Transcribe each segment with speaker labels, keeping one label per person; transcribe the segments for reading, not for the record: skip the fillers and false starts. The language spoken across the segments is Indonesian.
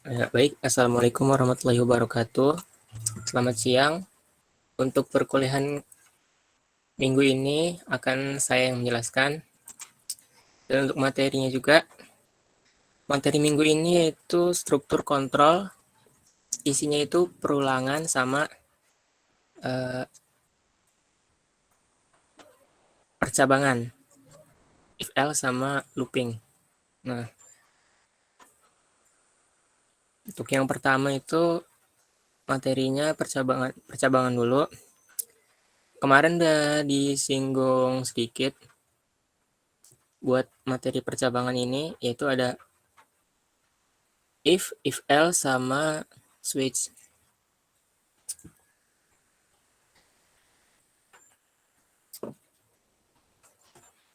Speaker 1: Baik, Assalamualaikum warahmatullahi wabarakatuh. Selamat siang. Untuk perkuliahan minggu ini akan saya yang menjelaskan. Dan untuk materinya juga, materi minggu ini yaitu struktur kontrol. Isinya itu perulangan sama eh, percabangan, if else sama looping. Nah, untuk yang pertama itu materinya percabangan dulu. Kemarin udah disinggung sedikit buat materi percabangan ini, yaitu ada if else sama switch.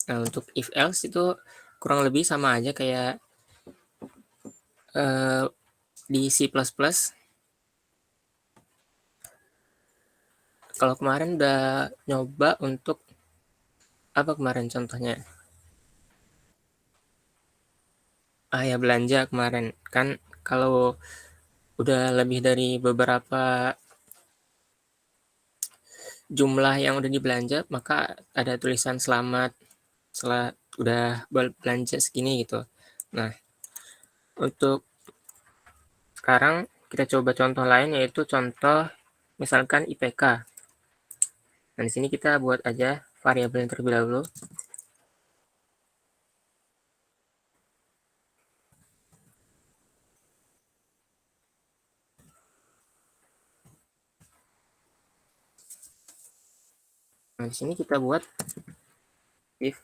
Speaker 1: Nah, untuk if else itu kurang lebih sama aja kayak di C++. Kalau kemarin udah nyoba untuk apa kemarin contohnya? Ya belanja kemarin. Kan kalau udah lebih dari beberapa jumlah yang udah dibelanja, maka ada tulisan selamat setelah udah belanja segini gitu. Nah, untuk sekarang kita coba contoh lain, yaitu contoh misalkan IPK. Nah, di sini kita buat aja variabel yang terlebih dahulu. Nah, di sini kita buat if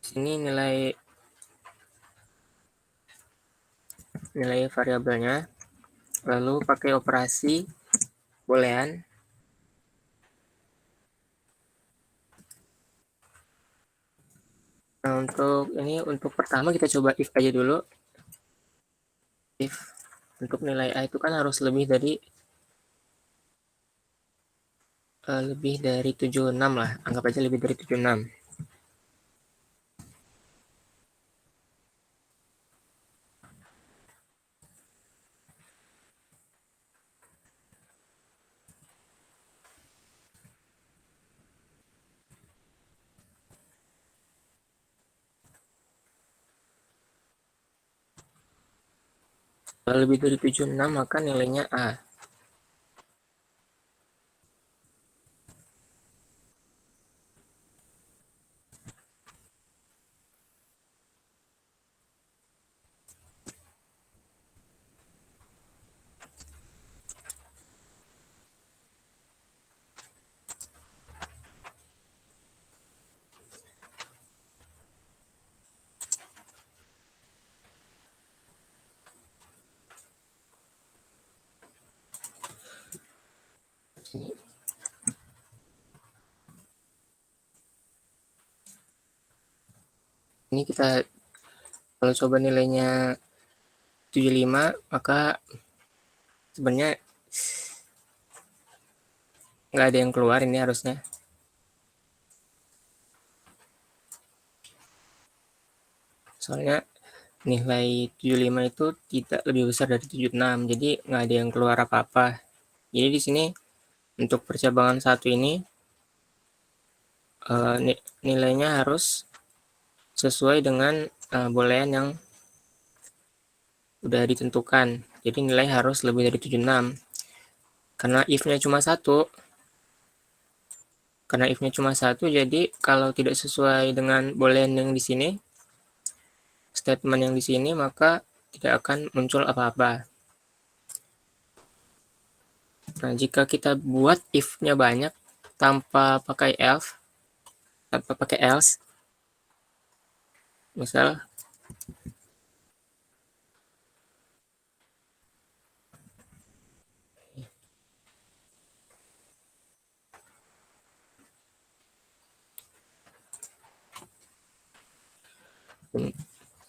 Speaker 1: sini nilai variabelnya, lalu pakai operasi boolean. Nah, untuk pertama kita coba if aja dulu. If untuk nilai A itu kan harus lebih dari 76 lah, anggap aja lebih dari 76. Kalau lebih dari 76 maka nilainya A. Ini kita kalau coba nilainya 75, maka sebenarnya nggak ada yang keluar ini harusnya. Soalnya nilai 75 itu tidak lebih besar dari 76, jadi nggak ada yang keluar apa-apa. Jadi di sini untuk percabangan satu ini nilainya harus sesuai dengan boolean yang udah ditentukan. Jadi nilai harus lebih dari 76. Karena if-nya cuma satu, jadi kalau tidak sesuai dengan boolean yang di sini, statement yang di sini, maka tidak akan muncul apa-apa. Nah, jika kita buat if-nya banyak tanpa pakai else, misal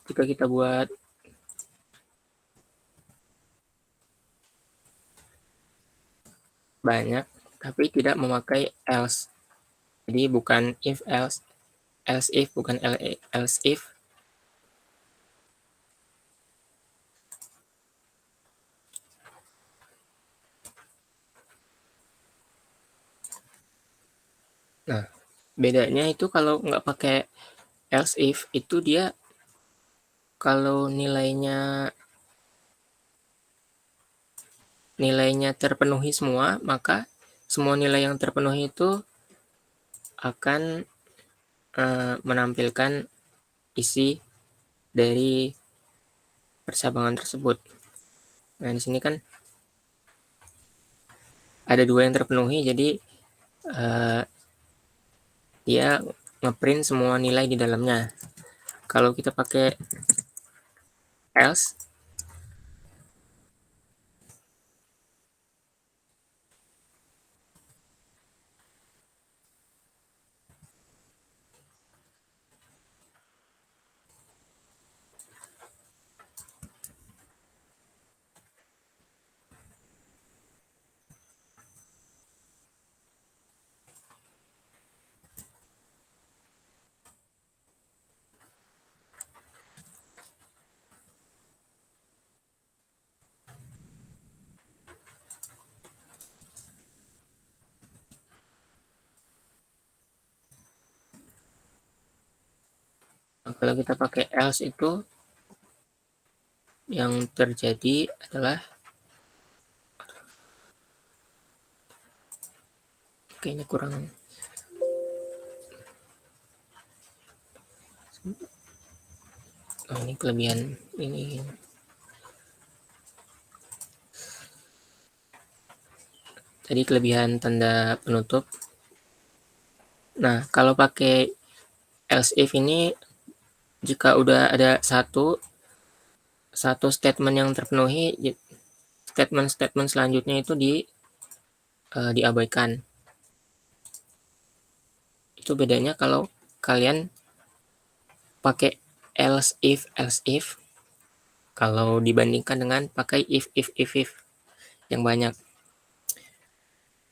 Speaker 1: jika kita buat banyak tapi tidak memakai else, jadi bukan if else, else if bukan else if. Nah, bedanya itu kalau nggak pakai else if itu dia kalau nilainya terpenuhi semua, maka semua nilai yang terpenuhi itu akan menampilkan isi dari percabangan tersebut. Nah, di sini kan ada 2 yang terpenuhi, jadi dia ngeprint semua nilai di dalamnya. Kalau kita pakai else, kalau kita pakai else itu yang terjadi adalah kayaknya kurang. Oh, ini kelebihan ini. Tadi kelebihan tanda penutup. Nah, kalau pakai else if ini jika udah ada satu statement yang terpenuhi, statement selanjutnya itu diabaikan. Itu bedanya kalau kalian pakai else if kalau dibandingkan dengan pakai if yang banyak.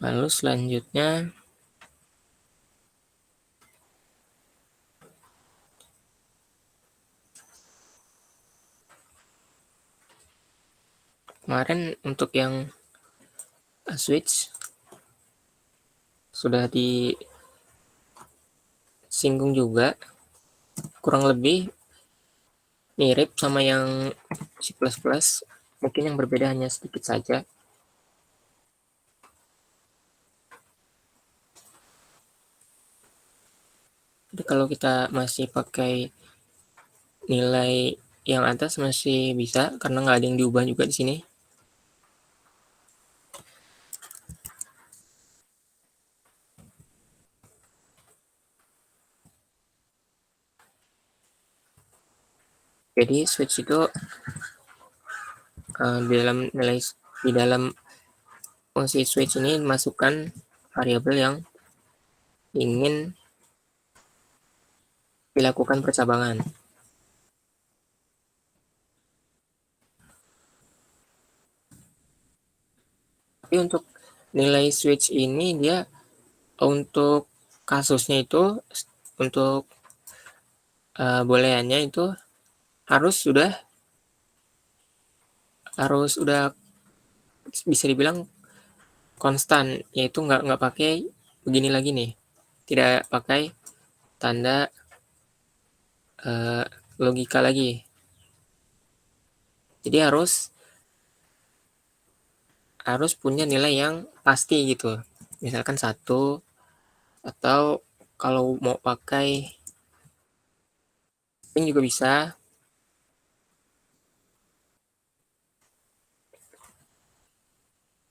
Speaker 1: Lalu selanjutnya kemarin untuk yang switch sudah disinggung juga, kurang lebih mirip sama yang C++, mungkin yang berbeda hanya sedikit saja. Jadi kalau kita masih pakai nilai yang atas masih bisa karena nggak ada yang diubah juga di sini. Jadi switch itu di dalam fungsi switch ini masukkan variabel yang ingin dilakukan percabangan. Tapi untuk nilai switch ini dia untuk kasusnya itu untuk booleannya itu harus bisa dibilang konstan, yaitu nggak pakai begini lagi nih, tidak pakai tanda logika lagi. Jadi harus punya nilai yang pasti gitu, misalkan 1, atau kalau mau pakai string juga bisa.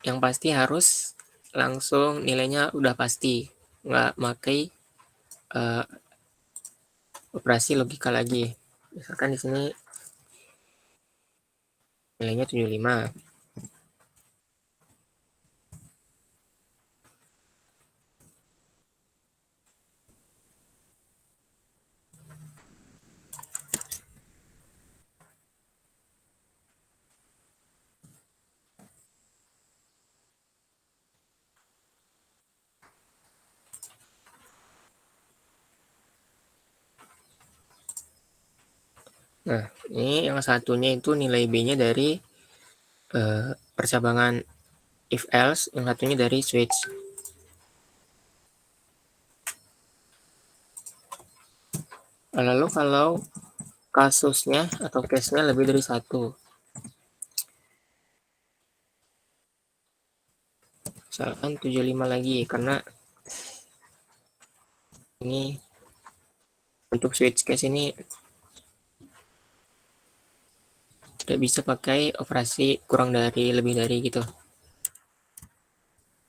Speaker 1: Yang pasti harus langsung nilainya udah pasti, nggak pakai operasi logika lagi. Misalkan di sini nilainya 75. Nah, ini yang satunya itu nilai B-nya dari percabangan if else, yang satunya dari switch. Lalu kalau kasusnya atau case-nya lebih dari satu, misalkan 75 lagi, karena ini untuk switch case ini tidak bisa pakai operasi kurang dari, lebih dari gitu.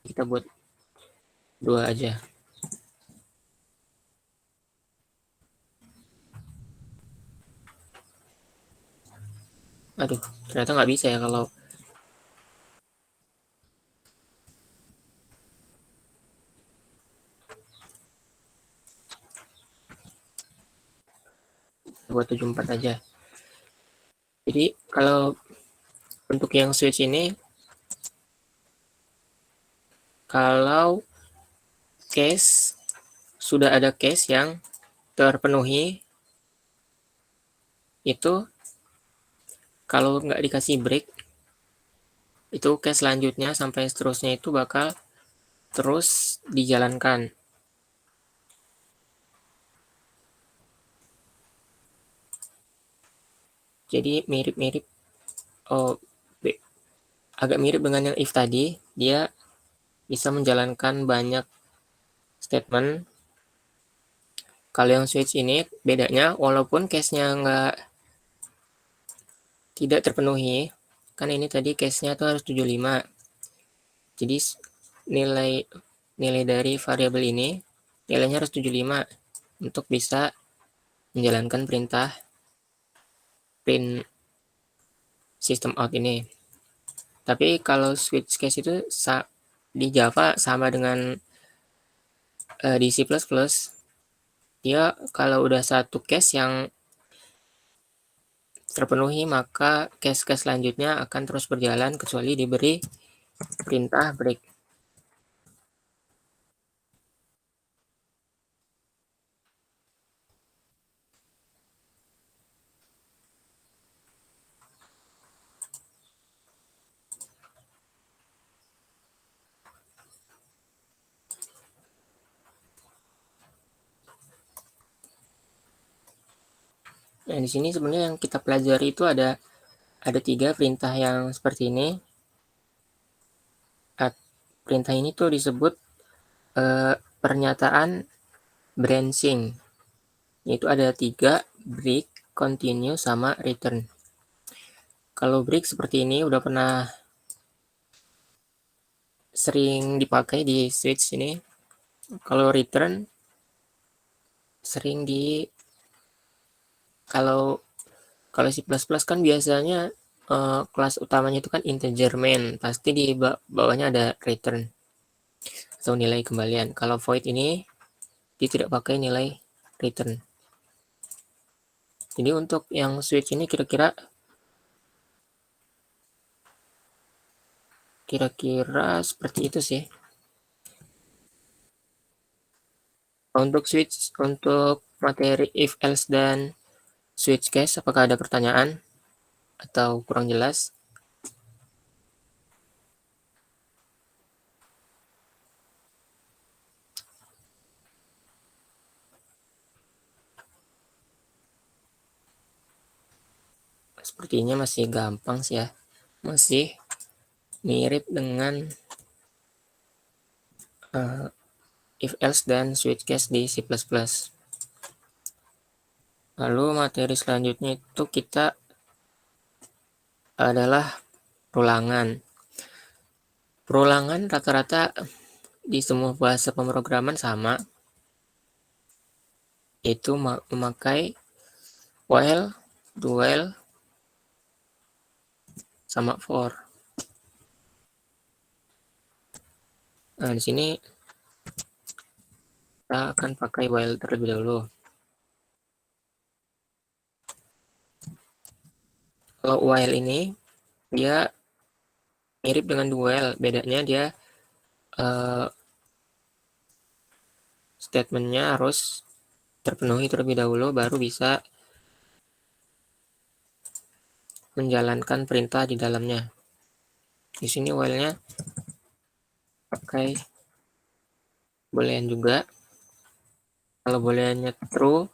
Speaker 1: Kita buat 2 aja. Aduh, ternyata nggak bisa ya kalau buat 74 aja. Jadi kalau untuk yang switch ini, kalau case sudah ada case yang terpenuhi, itu kalau nggak dikasih break, itu case selanjutnya sampai seterusnya itu bakal terus dijalankan. Jadi mirip-mirip, oh, agak mirip dengan yang if tadi, dia bisa menjalankan banyak statement. Kalau yang switch ini bedanya, walaupun case-nya tidak terpenuhi, kan ini tadi case-nya tuh harus 75. Jadi nilai nilai dari variabel ini nilainya harus 75 untuk bisa menjalankan perintah print system out ini. Tapi kalau switch case itu di Java sama dengan di C++, dia kalau udah satu case yang terpenuhi, maka case-case selanjutnya akan terus berjalan kecuali diberi perintah break. Nah, di sini sebenarnya yang kita pelajari itu ada 3 perintah yang seperti ini. Perintah ini tuh disebut pernyataan branching. Yaitu ada 3, break, continue, sama return. Kalau break seperti ini udah pernah sering dipakai di switch ini. Kalau return sering kalau kalau C++ kan biasanya kelas utamanya itu kan integer main, pasti di bawahnya ada return atau nilai kembalian. Kalau void ini dia tidak pakai nilai return. Jadi untuk yang switch ini kira-kira seperti itu sih. Untuk switch, untuk materi if else dan switch case, apakah ada pertanyaan atau kurang jelas? Sepertinya masih gampang sih ya. Masih mirip dengan if else dan switch case di C++. Lalu materi selanjutnya itu kita adalah perulangan. Perulangan rata-rata di semua bahasa pemrograman sama, yaitu memakai while, do while, sama for. Nah, di sini kita akan pakai while terlebih dahulu. Kalau while ini dia mirip dengan do while, bedanya dia statementnya harus terpenuhi terlebih dahulu baru bisa menjalankan perintah di dalamnya. Di sini while-nya pakai boolean juga. Kalau booleannya true,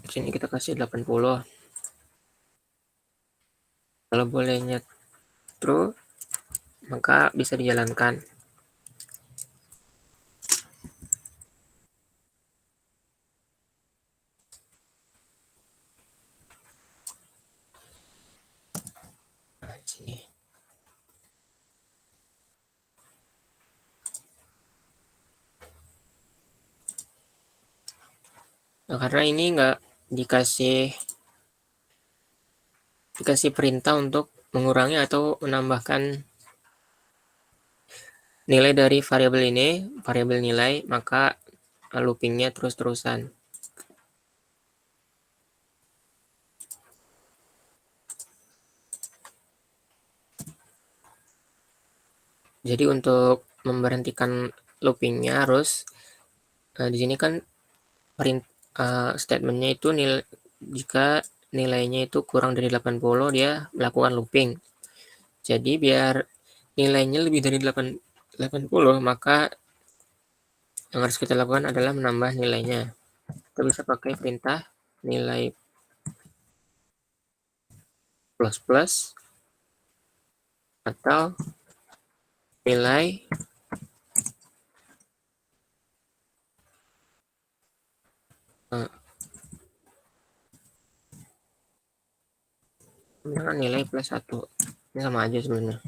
Speaker 1: di sini kita kasih 80. Kalau booleannya true, maka bisa dijalankan. Nah, sini. Nah, karena ini nggak dikasih perintah untuk mengurangi atau menambahkan nilai dari variabel nilai, maka loopingnya terus-terusan. Jadi untuk memberhentikan loopingnya harus di sini kan statementnya itu jika nilainya itu kurang dari 80 dia melakukan looping. Jadi biar nilainya lebih dari 80, maka yang harus kita lakukan adalah menambah nilainya. Kita bisa pakai perintah nilai plus plus atau nilai nilai plus 1. Ini sama aja sebenarnya.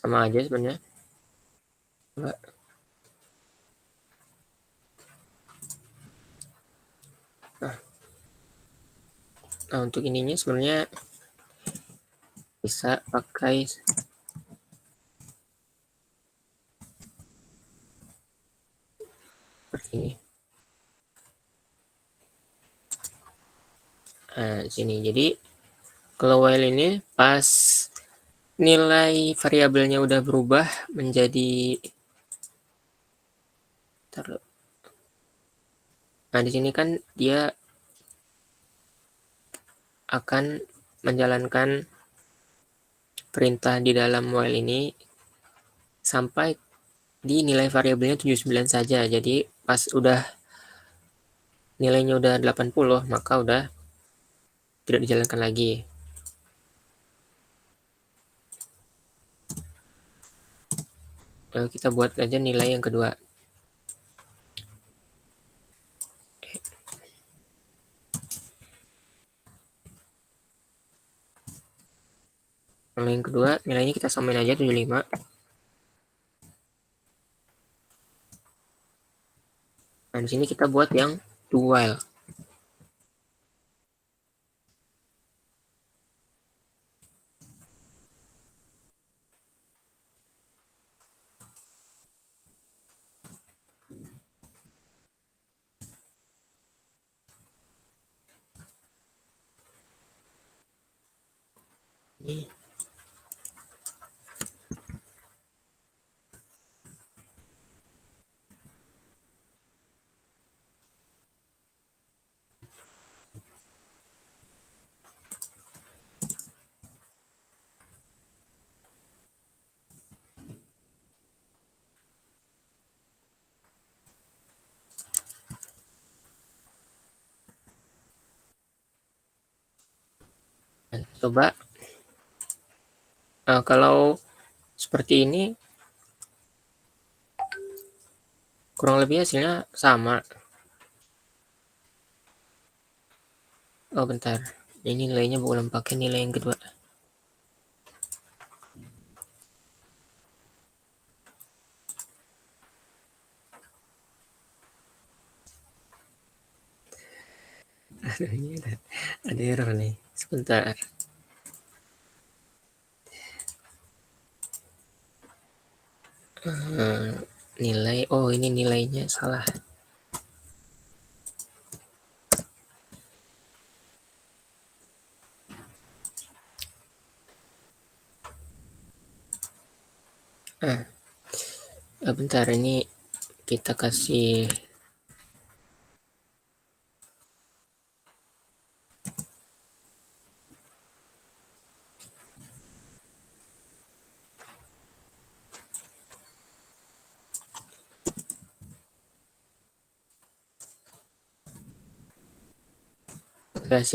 Speaker 1: Sama aja sebenarnya. Nah, untuk ininya sebenarnya bisa pakai seperti ini. Nah, sini. Jadi kalau while ini pas nilai variabelnya udah berubah menjadi nah di sini kan dia akan menjalankan perintah di dalam while ini sampai di nilai variabelnya 79 saja. Jadi pas udah nilainya udah 80, maka udah tidak dijalankan lagi. Lalu kita buat aja nilai yang kedua. Kalau yang kedua nilainya kita samain aja 75. Nah, di sini kita buat yang do while. Ini. Nah, coba kalau seperti ini kurang lebih hasilnya sama. Oh bentar, ini nilainya belum pakai nilai yang kedua. Aduh, ini ada error nih. Sebentar. Nilai, oh ini nilainya salah. Bentar, ini kita kasih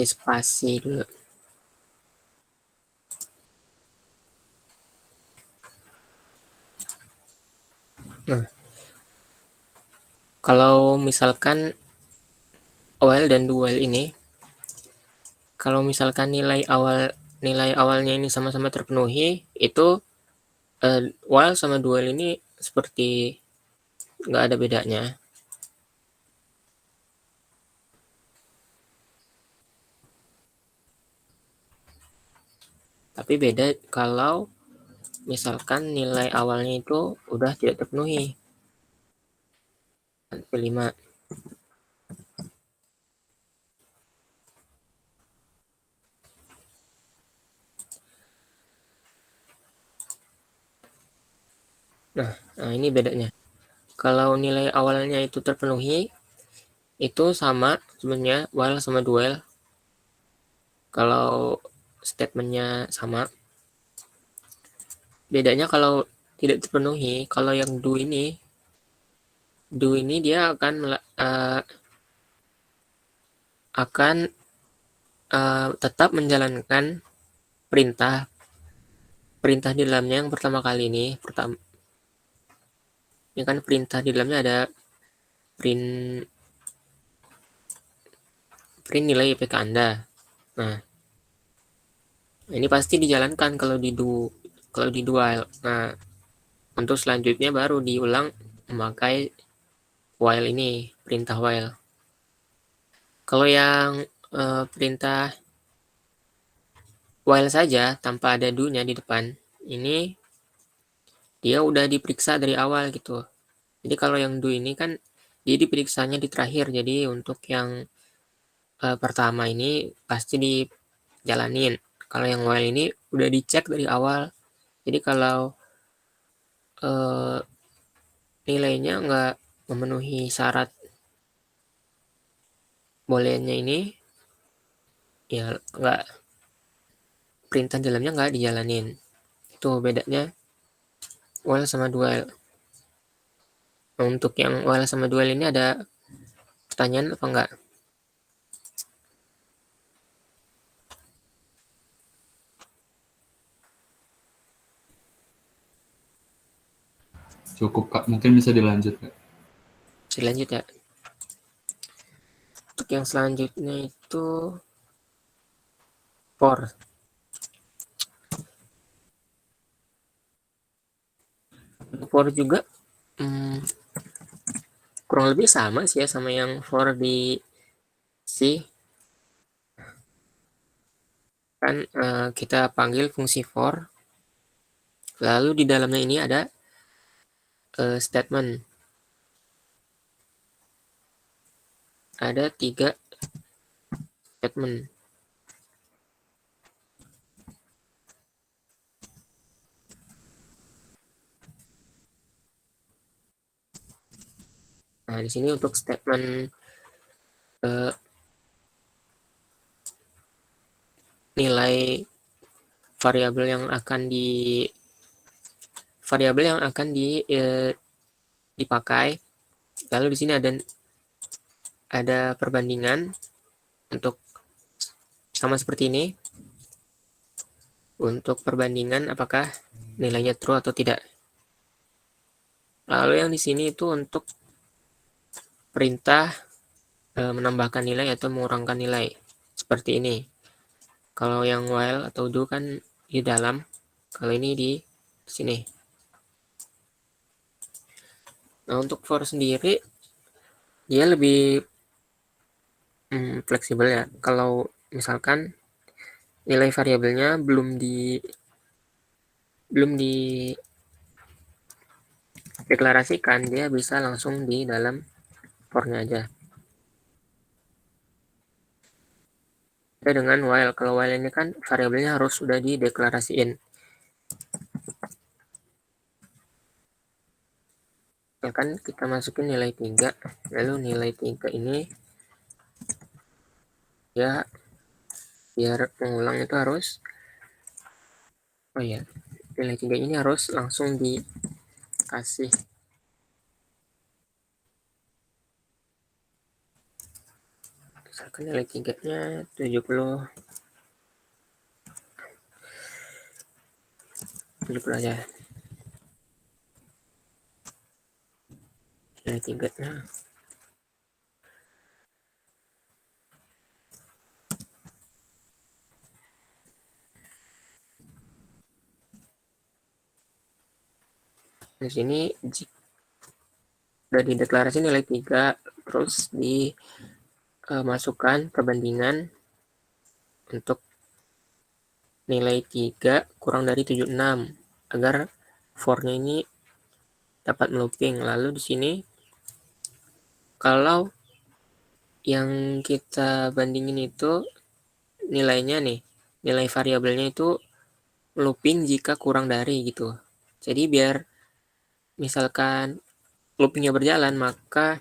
Speaker 1: spasi dulu. Nah, kalau misalkan while dan do while ini, kalau misalkan nilai awalnya ini sama-sama terpenuhi, itu while sama do while ini seperti nggak ada bedanya. Tapi beda kalau misalkan nilai awalnya itu udah tidak terpenuhi. 5. Nah, ini bedanya. Kalau nilai awalnya itu terpenuhi, itu sama sebenarnya while sama do while. Kalau statementnya sama, bedanya kalau tidak terpenuhi, kalau yang do ini dia akan tetap menjalankan perintah perintah di dalamnya yang pertama kali ini. Ini kan perintah di dalamnya ada print print nilai IPK Anda. Nah, ini pasti dijalankan kalau di do while. Nah, untuk selanjutnya baru diulang memakai while ini, perintah while. Kalau yang perintah while saja tanpa ada do-nya di depan, ini dia udah diperiksa dari awal gitu. Jadi kalau yang do ini kan dia diperiksanya di terakhir. Jadi untuk yang pertama ini pasti dijalanin. Kalau yang while ini udah dicek dari awal. Jadi kalau uh, nilainya nggak memenuhi syarat bolehnya ini, ya nggak, perintah dalamnya nggak dijalanin. Itu bedanya while sama do while. Nah, untuk yang while sama do while ini ada pertanyaan apa enggak?
Speaker 2: Cukup Kak, mungkin bisa dilanjut Kak.
Speaker 1: Lanjut ya. Untuk yang selanjutnya itu for. For juga kurang lebih sama sih ya sama yang for di C. Kan kita panggil fungsi for, lalu di dalamnya ini ada statement. Ada 3 statement. Nah, di sini untuk statement nilai variabel yang akan dipakai. Lalu di sini ada perbandingan untuk sama seperti ini. Untuk perbandingan apakah nilainya true atau tidak. Lalu yang di sini itu untuk perintah menambahkan nilai atau mengurangkan nilai. Seperti ini. Kalau yang while atau do kan di dalam, kalau ini di sini. Nah, untuk for sendiri dia lebih fleksibel ya. Kalau misalkan nilai variabelnya belum dideklarasikan, dia bisa langsung di dalam for-nya aja. Beda dengan while. Kalau while ini kan variabelnya harus sudah dideklarasiin. Misalkan kita masukin nilai 3, lalu nilai 3 ini ya biar mengulang itu harus, oh ya, nilai 3 ini harus langsung dikasih. Misalkan nilai 3-nya 70 aja. Nilai 3-nya di sini udah dideklarasi nilai 3, terus dimasukkan perbandingan untuk nilai 3 kurang dari 76 agar for-nya ini dapat melooping. Lalu di sini kalau yang kita bandingin itu nilainya nih, nilai variabelnya itu looping jika kurang dari gitu. Jadi biar misalkan loopingnya berjalan, maka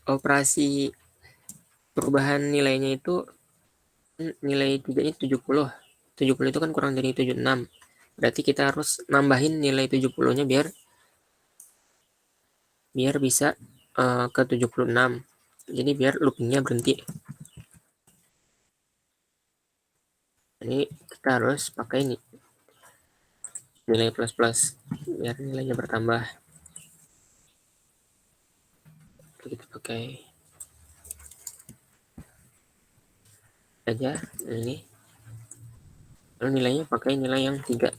Speaker 1: operasi perubahan nilainya itu nilai 3-nya 70. 70 itu kan kurang dari 76. Berarti kita harus nambahin nilai 70-nya biar bisa ke 76. Jadi biar loopingnya berhenti. Ini kita harus pakai nilai plus biar nilainya bertambah. Kita pakai aja ini. Lalu nilainya pakai nilai yang 3.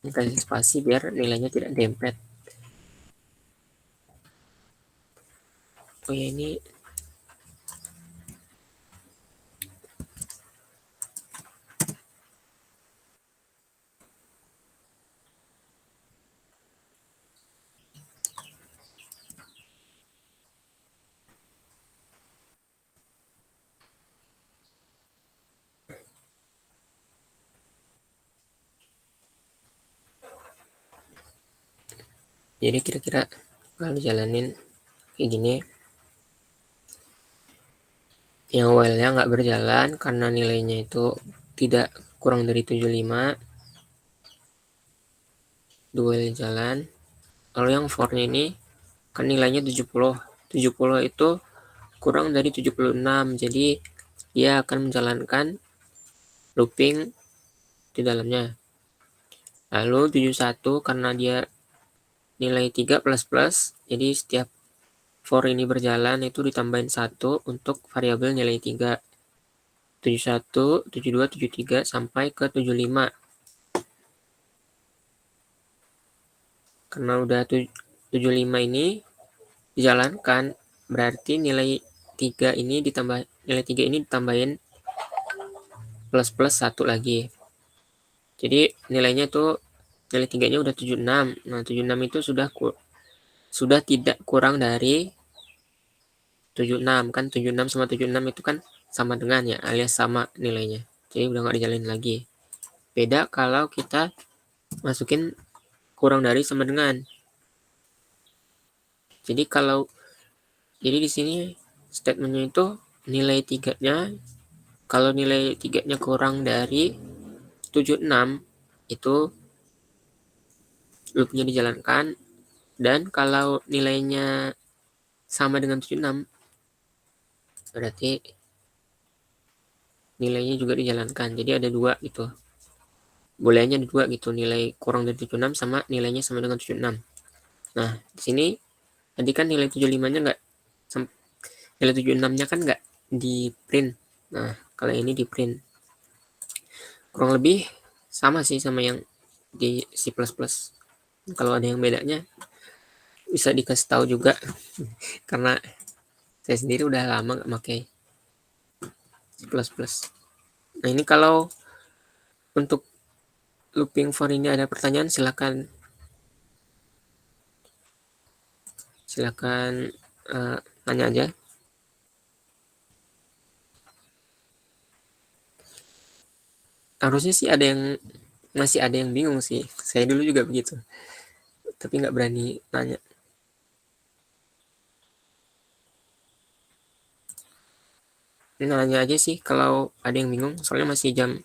Speaker 1: Ini kasih spasi biar nilainya tidak dempet. Oh ya, ini jadi kira-kira kalau dijalanin kayak gini, yang while-nya nggak berjalan karena nilainya itu tidak kurang dari 75, dual jalan. Lalu yang for-nya ini kan nilainya 70. 70 itu kurang dari 76, jadi dia akan menjalankan looping di dalamnya. Lalu 71 karena dia nilai 3 plus, jadi setiap for ini berjalan itu ditambahin 1 untuk variabel nilai 3. 71, 72, 73 sampai ke 75. Karena udah 75 ini dijalankan, berarti nilai 3 ini ditambahin plus 1 lagi. Jadi nilainya tuh nilai 3-nya udah 76. Nah, 76 itu sudah tidak kurang dari 76. Kan 76 sama 76 itu kan sama dengan ya, alias sama nilainya. Jadi udah nggak dijalanin lagi. Beda kalau kita masukin kurang dari sama dengan. Jadi di sini statementnya itu nilai 3-nya, kalau nilai 3-nya kurang dari 76 itu loopnya dijalankan, dan kalau nilainya sama dengan 76 berarti nilainya juga dijalankan. Jadi ada dua gitu, bolehnya ada dua gitu, nilai kurang dari 76 sama nilainya sama dengan 76. Nah di sini tadi kan nilai 75-nya nggak, nilai 76-nya kan nggak di print. Nah kalau ini di print, kurang lebih sama sih sama yang di C++. Kalau ada yang bedanya bisa dikasih tahu juga karena saya sendiri udah lama nggak pakai C++. Nah ini kalau untuk looping for ini ada pertanyaan, silakan tanya aja. Harusnya sih masih ada yang bingung sih. Saya dulu juga begitu. Tapi nggak berani nanya. Nanya aja sih kalau ada yang bingung. Soalnya masih jam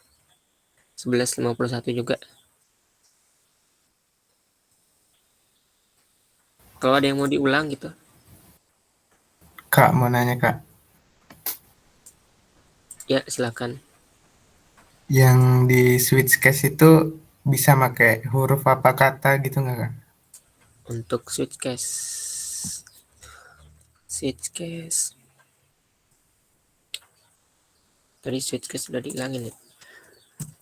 Speaker 1: 11.51 juga. Kalau ada yang mau diulang gitu.
Speaker 3: Kak, mau nanya Kak,
Speaker 1: Ya silakan.
Speaker 3: yang di switch case itu bisa pakai huruf apa kata gitu nggak Kak?
Speaker 1: Untuk switch case tadi switch case sudah dihilangin ya.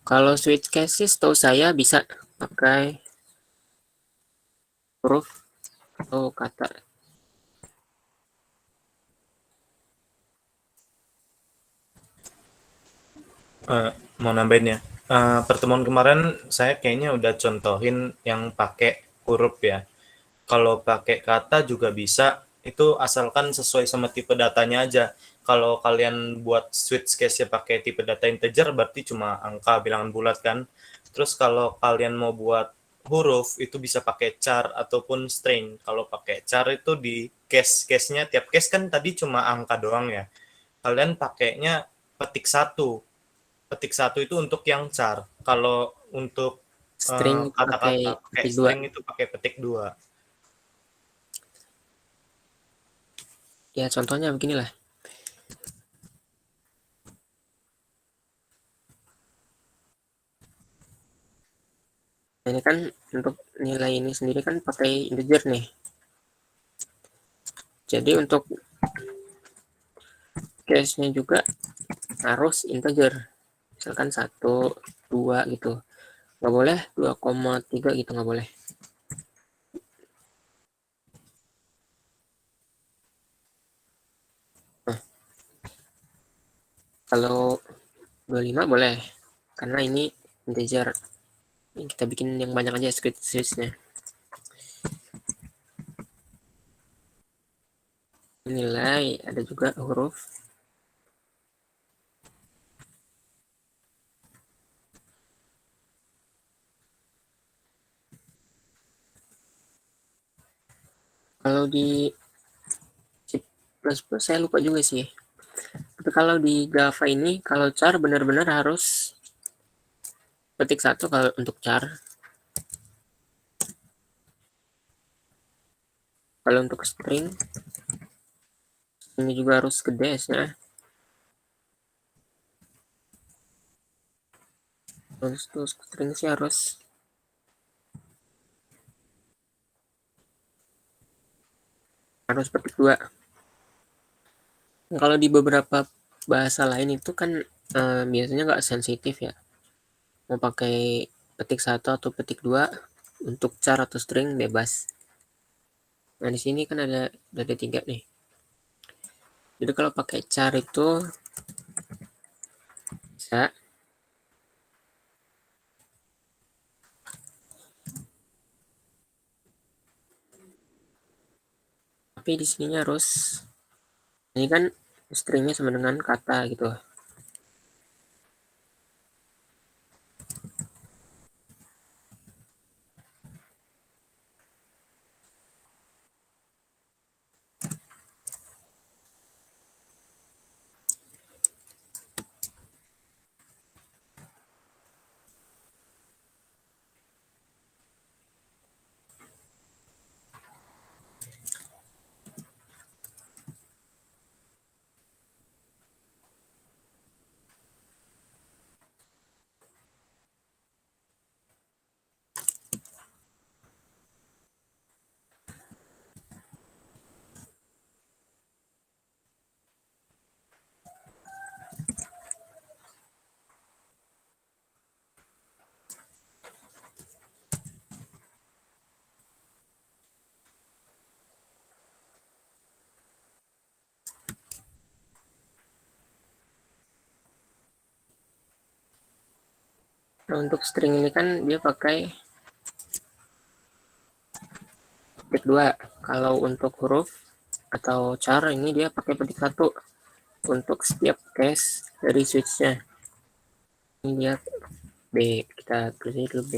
Speaker 1: Kalau switch case sih setahu saya bisa pakai huruf atau kata.
Speaker 4: Mau nambahin ya. Pertemuan kemarin saya kayaknya udah contohin yang pakai huruf ya. Kalau pakai kata juga bisa, itu asalkan sesuai sama tipe datanya aja. Kalau kalian buat switch case-nya pakai tipe data integer, berarti cuma angka bilangan bulat kan. Terus kalau kalian mau buat huruf, itu bisa pakai char ataupun string. Kalau pakai char itu di case-nya, tiap case kan tadi cuma angka doang ya. Kalian pakainya petik satu. Petik satu itu untuk yang char. Kalau untuk
Speaker 1: String pakai
Speaker 4: kata-kata pakai
Speaker 1: petik 2.
Speaker 4: string itu pakai petik 2.
Speaker 1: Ya contohnya beginilah. Nah, ini kan untuk nilai ini sendiri kan pakai integer nih. Jadi untuk case-nya juga harus integer. Misalkan 1, 2 gitu. Nggak boleh 2,3 gitu, nggak boleh. Nah, kalau 25 boleh. Karena ini integer. Ini kita bikin yang banyak aja switch-nya. Nilai, ada juga huruf. Kalau di C++ saya lupa juga sih. Tapi kalau di Java ini, kalau char benar-benar harus petik 1 kalau untuk char. Kalau untuk string, ini juga harus gede ya. Untuk string sih harus petik 2. Kalau di beberapa bahasa lain itu kan biasanya nggak sensitif ya. Mau pakai petik 1 atau petik 2 untuk char atau string bebas. Nah di sini kan ada 3 nih. Jadi kalau pakai char itu bisa. Tapi di sininya harus, ini kan stringnya sama dengan kata gitu. Nah untuk string ini kan dia pakai petik 2. Kalau untuk huruf atau char ini dia pakai petik 1 untuk setiap case dari switch-nya. Ini lihat B. Kita tulisnya dulu B.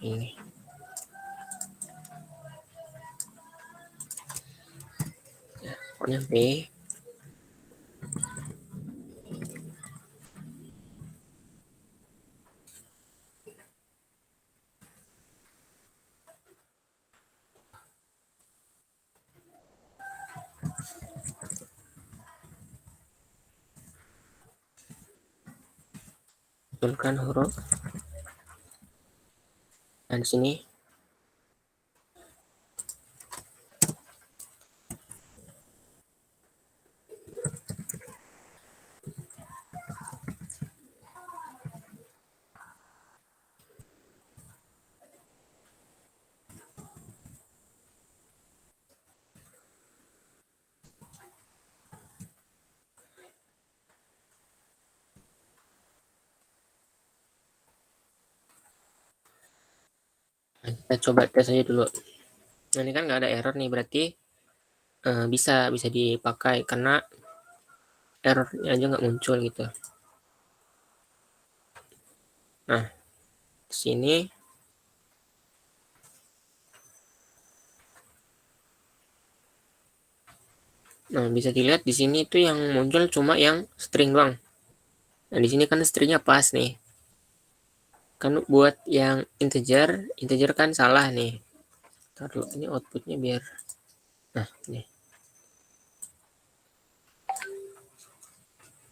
Speaker 1: Ini. Ya, pokoknya B. Munculkan huruf. Dan sini kita coba tes aja dulu. Nah, ini kan nggak ada error nih, berarti bisa dipakai karena errornya aja nggak muncul gitu. Nah, sini bisa dilihat di sini itu yang muncul cuma yang string doang. Nah, di sini kan stringnya pas nih. Kan buat yang integer kan salah nih. Taruh ini outputnya biar. Nah, ini.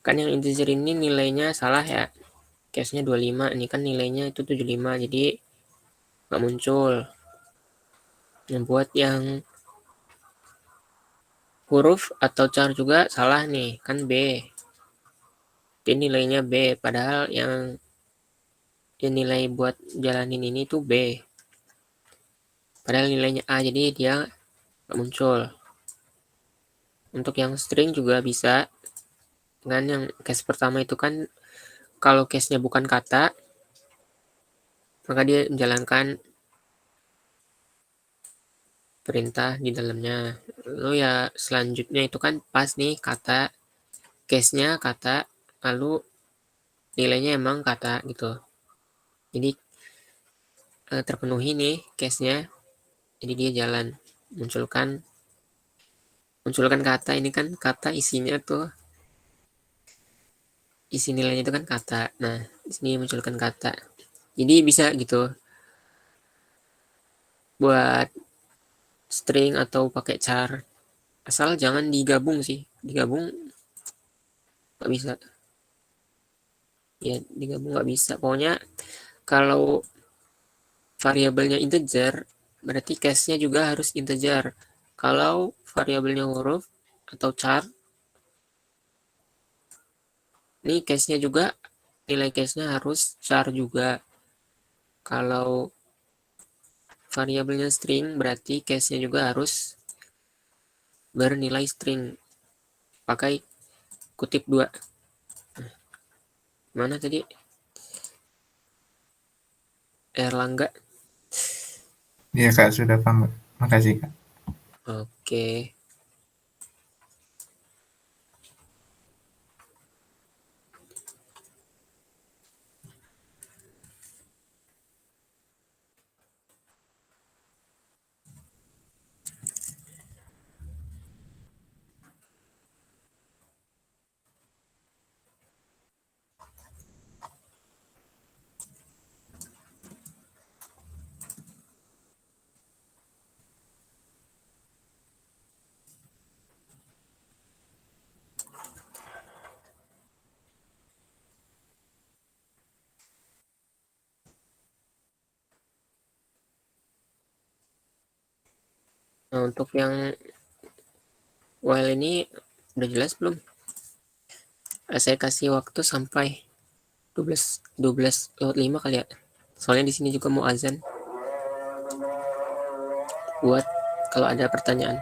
Speaker 1: Kan yang integer ini nilainya salah ya. Case-nya 25, ini kan nilainya itu 75, jadi nggak muncul. Yang buat yang huruf atau char juga salah nih, kan B. Ini nilainya B, padahal yang nilai buat jalanin ini tuh B. Padahal nilainya A, jadi dia nggak muncul. Untuk yang string juga bisa. Dengan yang case pertama itu kan, kalau case-nya bukan kata, maka dia menjalankan perintah di dalamnya. Lalu ya selanjutnya itu kan pas nih kata, case-nya kata, lalu nilainya emang kata gitu. Jadi terpenuhi nih case-nya, jadi dia jalan munculkan kata. Ini kan kata isinya tuh, isi nilainya itu kan kata. Nah, di sini munculkan kata. Jadi bisa gitu buat string atau pakai char, asal jangan digabung sih. Digabung nggak bisa ya, digabung nggak bisa. Pokoknya kalau variabelnya integer, berarti case-nya juga harus integer. Kalau variabelnya huruf atau char, ini case-nya juga, nilai case-nya harus char juga. Kalau variabelnya string, berarti case-nya juga harus bernilai string. Pakai kutip 2. Mana tadi? Erlangga.
Speaker 3: Iya Kak, sudah paham. Makasih Kak.
Speaker 1: Oke. Nah, untuk yang while ini udah jelas belum? Saya kasih waktu sampai 12:05 kali ya. Soalnya di sini juga mau azan. Buat kalau ada pertanyaan.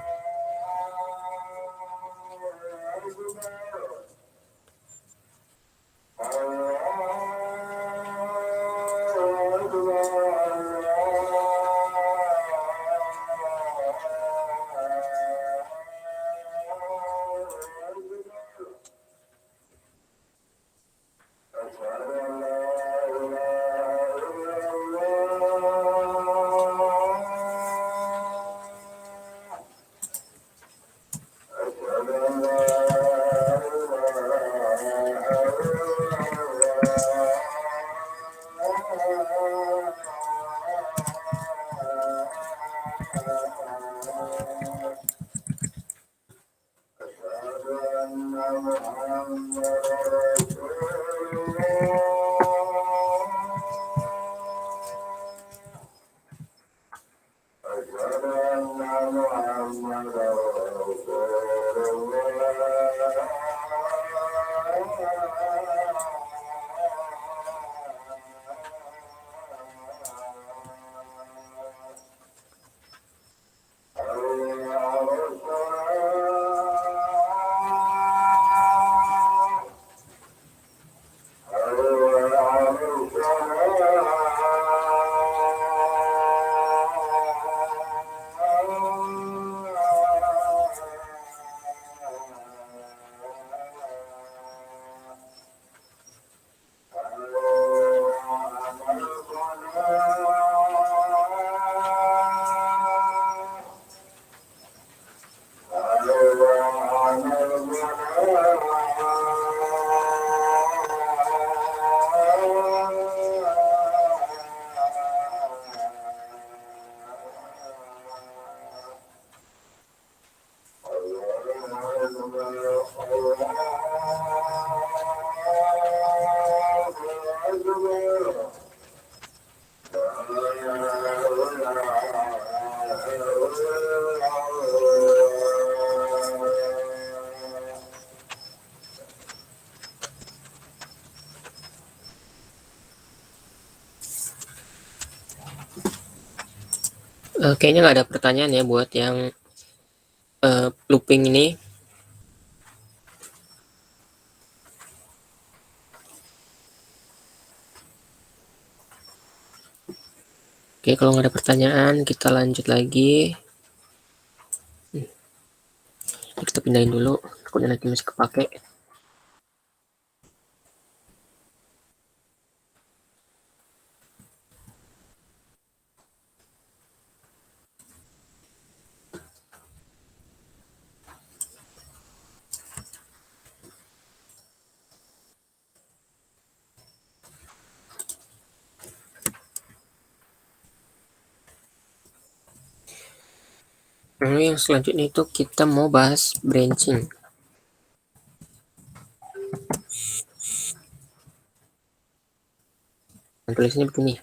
Speaker 1: Kayaknya nggak ada pertanyaan ya buat yang looping ini. Oke, kalau nggak ada pertanyaan, kita lanjut lagi. Kita pindahin dulu, takutnya nanti masih kepake. Nah, yang selanjutnya itu kita mau bahas branching. Nah, tulisnya begini.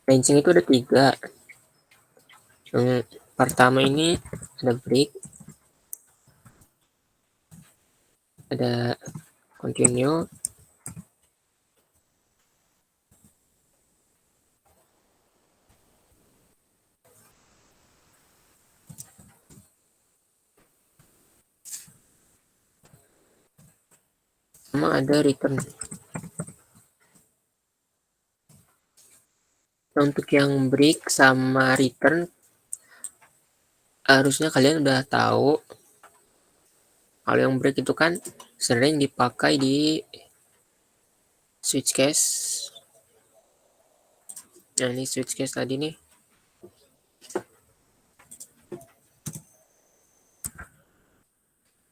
Speaker 1: Branching itu ada 3. Yang pertama ini ada break, ada continue, sama ada return. Nah, untuk yang break sama return harusnya kalian udah tahu. Kalau yang break itu kan sering dipakai di switch case. Nah, ini switch case tadi nih.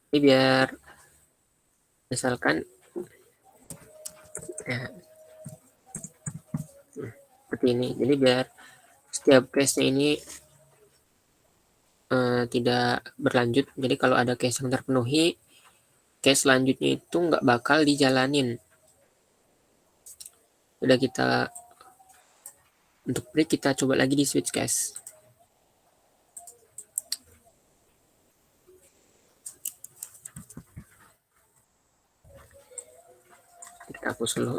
Speaker 1: Ini biar misalkan ya, seperti ini. Jadi biar setiap case-nya ini tidak berlanjut. Jadi kalau ada case yang terpenuhi, case selanjutnya itu nggak bakal dijalanin. Udah kita untuk break, kita coba lagi di switch case. Kita hapus dulu.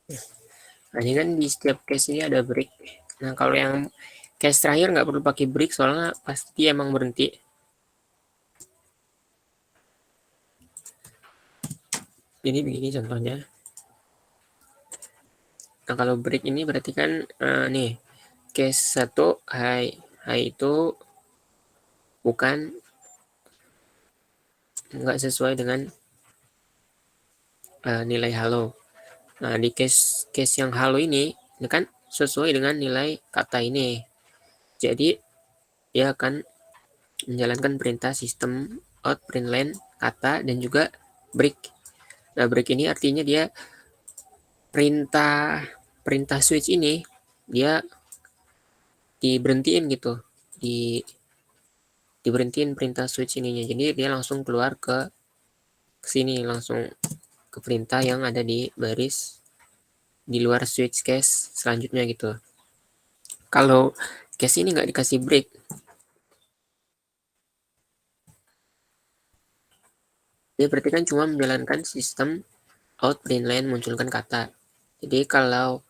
Speaker 1: Nah, ini kan di setiap case ini ada break. Nah, kalau yang case terakhir nggak perlu pakai break soalnya pasti emang berhenti. Jadi begini contohnya. Nah, kalau break ini berarti kan nih case 1 high. High itu bukan nggak sesuai dengan nilai halo. Nah, di case yang halo ini kan sesuai dengan nilai kata ini. Jadi dia akan menjalankan perintah sistem out, println, kata, dan juga break. Nah, break ini artinya dia perintah switch ini dia diberhentiin gitu. Diberhentiin perintah switch ininya. Jadi dia langsung keluar ke sini, langsung ke perintah yang ada di baris di luar switch case selanjutnya gitu. Kalau case ini nggak dikasih break, dia berarti kan cuma menjalankan sistem out, println, munculkan kata. Jadi kalau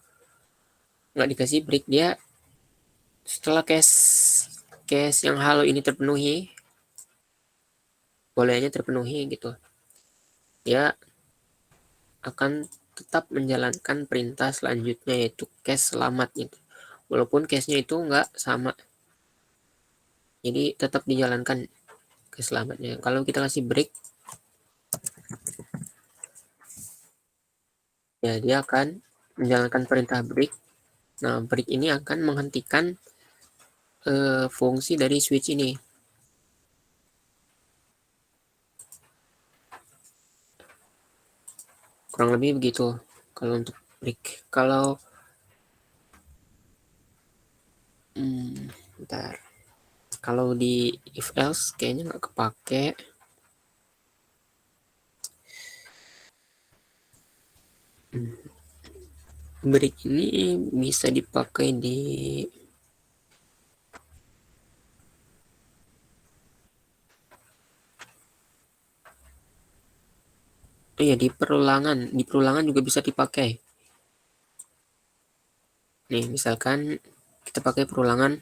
Speaker 1: nggak dikasih break, dia setelah case yang halo ini terpenuhi, bolehnya terpenuhi gitu, dia akan tetap menjalankan perintah selanjutnya yaitu case selamat gitu. Walaupun case-nya itu nggak sama. Jadi tetap dijalankan case selamatnya. Kalau kita kasih break, ya dia akan menjalankan perintah break. Nah, break ini akan menghentikan fungsi dari switch ini. Kurang lebih begitu kalau untuk break. Kalau bentar. Kalau di if else kayaknya nggak kepake. Break ini bisa dipakai di di perulangan. Di perulangan juga bisa dipakai. Nih, misalkan kita pakai perulangan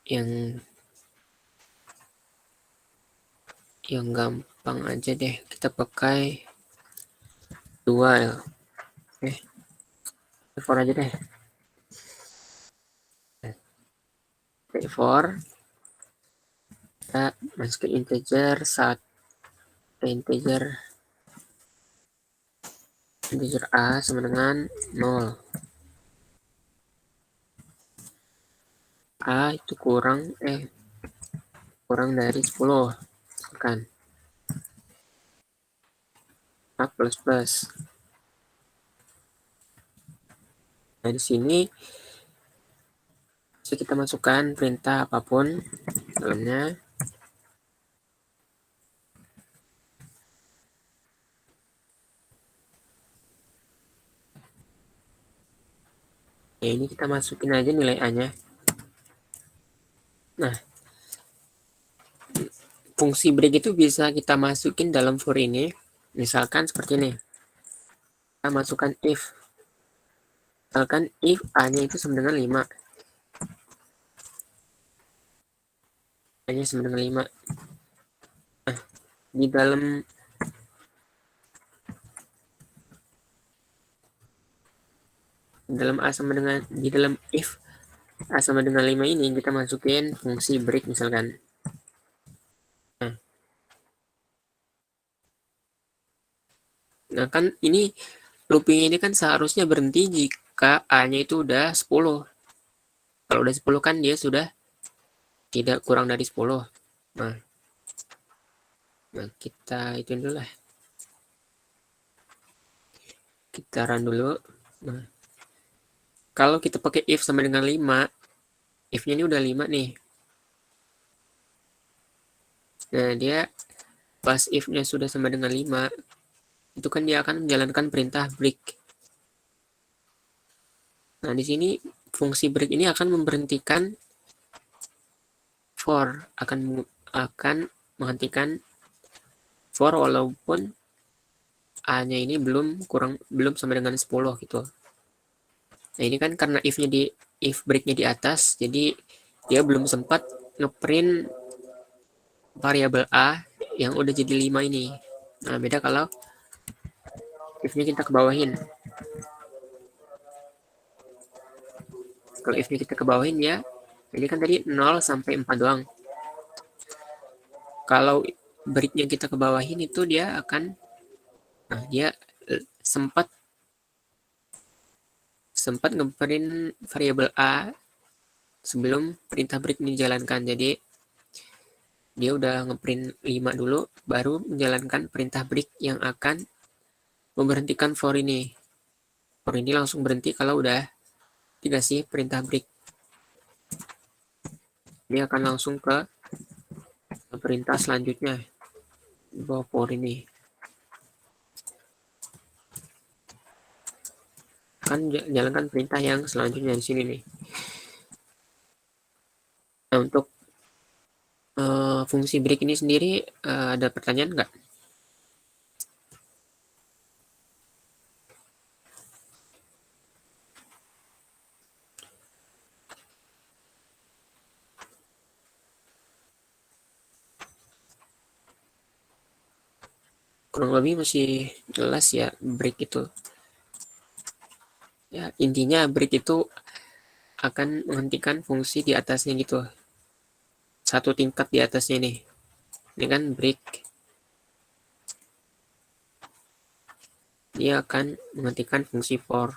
Speaker 1: yang gampang aja deh. Kita pakai dual. For aja deh. For kita masukin integer integer a sama dengan 0. A itu kurang dari 10 kan. A plus. Nah, di sini bisa kita masukkan perintah apapun dalamnya. Ya, ini kita masukin aja nilai A-nya. Nah, fungsi break itu bisa kita masukin dalam for ini. Misalkan seperti ini. Kita masukkan if. Misalkan if A-nya itu sama dengan 5. A-nya sama dengan 5. Nah, di dalam if A sama dengan 5 ini kita masukin fungsi break misalkan. Nah, kan ini looping ini kan seharusnya berhenti jika A-nya itu udah 10. Kalau udah 10 kan dia sudah tidak kurang dari 10. Nah kita itu dulu lah. Kita run dulu. Nah, kalau kita pakai if sama dengan 5, if-nya ini udah 5 nih. Nah, dia pas if-nya sudah sama dengan 5, itu kan dia akan menjalankan perintah break. Nah, di sini fungsi break ini akan memberhentikan for, akan menghentikan for walaupun A-nya ini belum sama dengan 10 gitu. Nah, ini kan karena if break-nya di atas, jadi dia belum sempat ngeprint variabel A yang udah jadi 5 ini. Nah, beda kalau if-nya kita ke bawahin. Kalau if-nya kita ke bawahin ya, ini kan tadi 0 sampai 4 doang. Kalau break-nya kita ke bawahin itu dia akan, nah dia sempat ngeprint variabel A sebelum perintah break ini dijalankan. Jadi dia udah ngeprint 5 dulu, baru menjalankan perintah break yang akan memberhentikan for ini. For ini langsung berhenti kalau udah dikasih perintah break. Dia akan langsung ke perintah selanjutnya di bawah for ini. Akan jalankan perintah yang selanjutnya di sini nih. Nah, untuk fungsi break ini sendiri ada pertanyaan nggak? Kurang lebih masih jelas ya break itu. Ya, intinya break itu akan menghentikan fungsi di atasnya gitu. Satu tingkat di atasnya nih. Ini kan break. Dia akan menghentikan fungsi for.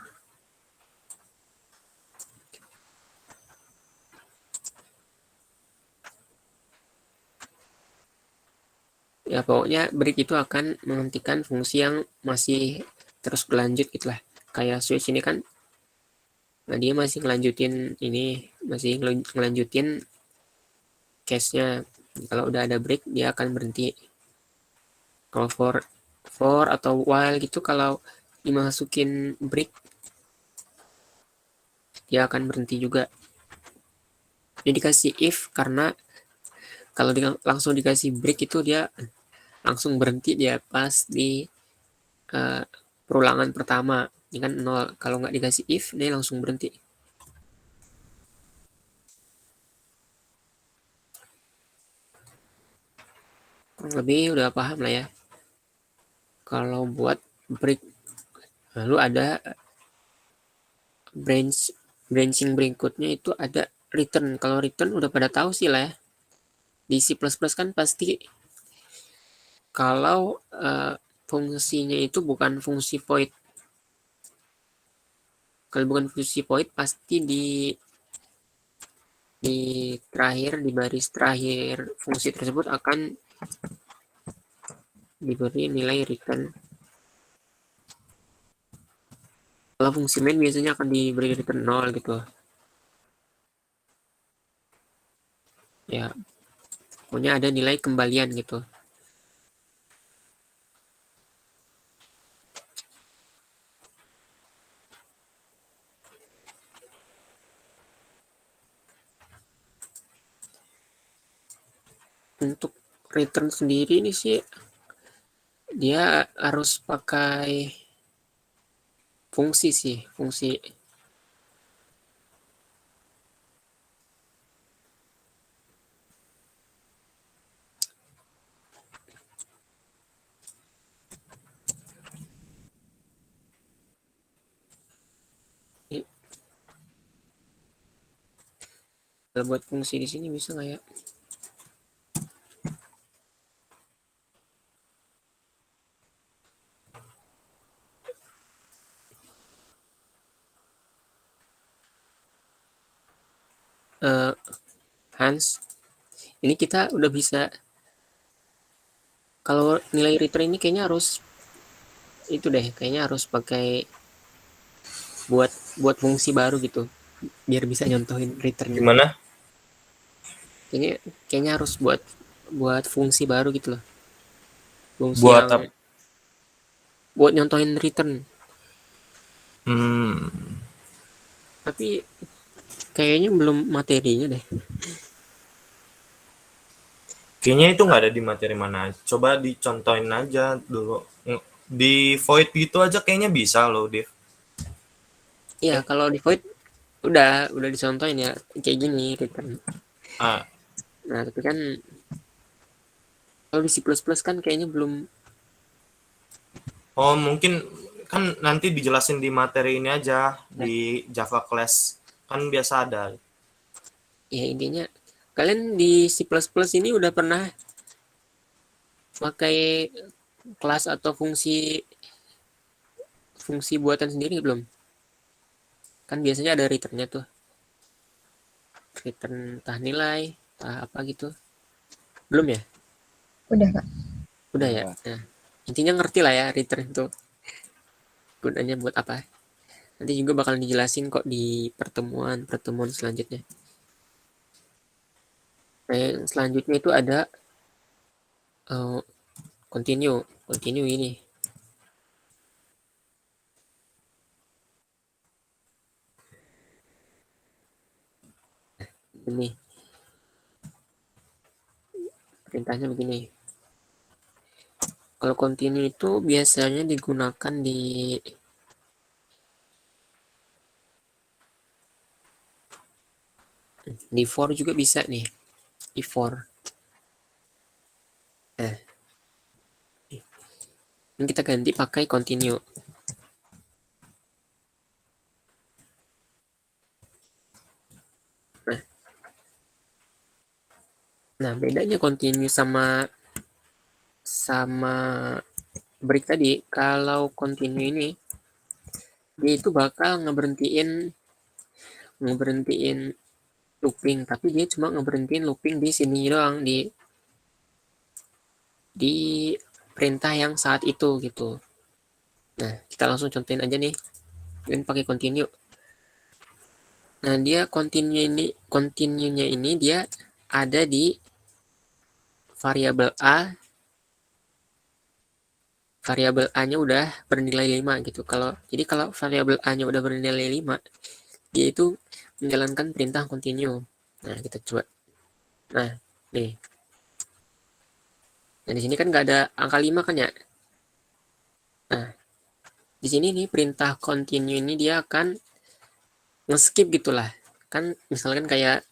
Speaker 1: Ya, pokoknya break itu akan menghentikan fungsi yang masih terus berlanjut gitu lah. Kayak switch ini kan, nah dia masih ngelanjutin ini, masih ngelanjutin case-nya. Kalau udah ada break, dia akan berhenti. Kalau for atau while gitu, kalau dimasukin break, dia akan berhenti juga. Ini dikasih if karena kalau langsung dikasih break itu dia langsung berhenti dia pas di perulangan pertama. Ini kan 0. Kalau nggak dikasih if, dia langsung berhenti. Kurang lebih udah paham lah ya. Kalau buat break, lalu ada branching berikutnya itu ada return. Kalau return udah pada tahu sih lah ya. Di C++ kan pasti kalau fungsinya itu bukan fungsi void. Kalau bukan fungsi void pasti di terakhir, di baris terakhir fungsi tersebut akan diberi nilai return. Kalau fungsi main biasanya akan diberi return 0 gitu. Ya, pokoknya ada nilai kembalian gitu. Untuk return sendiri ini sih dia harus pakai fungsi sih, fungsi buat fungsi di sini bisa nggak ya? Hans, ini kita udah bisa, kalau nilai return ini kayaknya harus itu deh, kayaknya harus pakai buat fungsi baru gitu biar bisa nyontohin return.
Speaker 4: Gimana?
Speaker 1: Kayaknya harus buat fungsi baru gitu loh. Fungsi
Speaker 4: Buat
Speaker 1: yang buat nyontohin return. Tapi kayaknya belum materinya deh.
Speaker 4: Kayaknya itu nggak ada di materi mana. Coba dicontohin aja dulu. Di void gitu aja kayaknya bisa loh, Dev.
Speaker 1: Iya, kalau di void udah dicontohin ya kayak gini return.
Speaker 4: Ah,
Speaker 1: Nah, tapi kan kalau di C++ kan kayaknya belum.
Speaker 4: oh mungkin kan nanti dijelasin di materi ini aja di Java class kan biasa ada.
Speaker 1: Ya intinya kalian di C++ ini udah pernah pakai kelas atau fungsi buatan sendiri belum? Kan biasanya ada returnnya tuh, return entah nilai entah apa gitu. Belum ya?
Speaker 5: Udah, Kak.
Speaker 1: Udah ya. Nah, intinya ngerti lah ya return itu gunanya buat apa. Nanti juga bakal dijelasin kok di pertemuan selanjutnya. Nah, yang selanjutnya itu ada continue ini. Ini perintahnya begini. Kalau continue itu biasanya digunakan di for juga bisa nih, di for. Nah, ini kita ganti pakai continue. Nah, bedanya continue sama break tadi, kalau continue ini dia itu bakal ngeberhentiin looping, tapi dia cuma ngeberhentiin looping di sini doang, di perintah yang saat itu gitu. Nah, kita langsung contohin aja nih. Kita pakai continue. Nah, dia continue-nya ini dia ada di variabel A. Variabel A-nya udah bernilai 5 gitu. Jadi kalau variabel A-nya udah bernilai 5, dia itu menjalankan perintah continue. Nah, kita coba. Nah, nih. Nah, di sini kan nggak ada angka 5 kan ya? Nah, di sini nih perintah continue ini dia akan nge-skip gitulah. Kan misalkan kayak